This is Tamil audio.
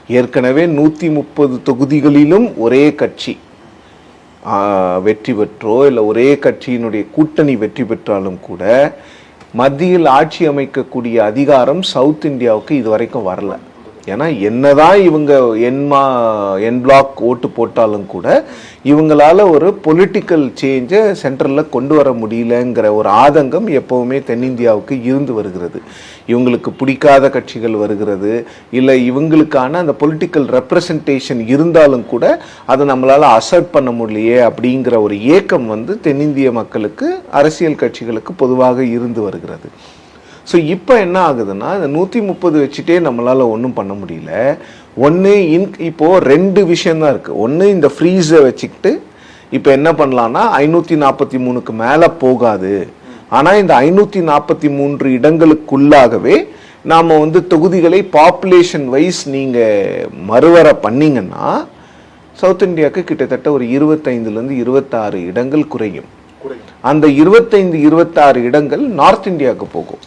ஏற்கனவே 130 தொகுதிகளிலும் ஒரே கட்சி வெற்றி பெற்றோ இல்லை ஒரே கட்சியினுடைய கூட்டணி வெற்றி பெற்றாலும் கூட மத்தியில் ஆட்சி அமைக்கக்கூடிய அதிகாரம் சவுத் இந்தியாவுக்கு இதுவரைக்கும் வரல. ஏன்னா என்னதான் இவங்க என் பிளாக் ஓட்டு போட்டாலும் கூட இவங்களால ஒரு பொலிட்டிக்கல் சேஞ்சை சென்ட்ரலில் கொண்டு வர முடியலங்கிற ஒரு ஆதங்கம் எப்பவுமே தென்னிந்தியாவுக்கு இருந்து வருகிறது. இவங்களுக்கு பிடிக்காத கட்சிகள் வருகிறது, இல்லை இவங்களுக்கான அந்த பொலிட்டிக்கல் ரெப்ரசன்டேஷன் இருந்தாலும் கூட அதை நம்மளால அசர்ட் பண்ண முடியலையே அப்படிங்கிற ஒரு ஏக்கம் தென்னிந்திய மக்களுக்கு, அரசியல் கட்சிகளுக்கு பொதுவாக இருந்து வருகிறது. ஸோ இப்போ என்ன ஆகுதுன்னா, இந்த 130 வச்சுட்டே நம்மளால் ஒன்றும் பண்ண முடியல. இப்போது 2 விஷயந்தான் இருக்குது. ஒன்று, இந்த ஃப்ரீஸை வச்சுக்கிட்டு இப்போ என்ன பண்ணலான்னா 543க்கு மேலே போகாது, ஆனால் இந்த 543 இடங்களுக்குள்ளாகவே நாம் தொகுதிகளை பாப்புலேஷன் வைஸ் நீங்கள் மறுவரை பண்ணிங்கன்னா சவுத் இந்தியாவுக்கு கிட்டத்தட்ட ஒரு 25லேருந்து 26 இடங்கள் குறையும். அந்த 25-26 இடங்கள் நார்த் இந்தியாவுக்கு போகும்.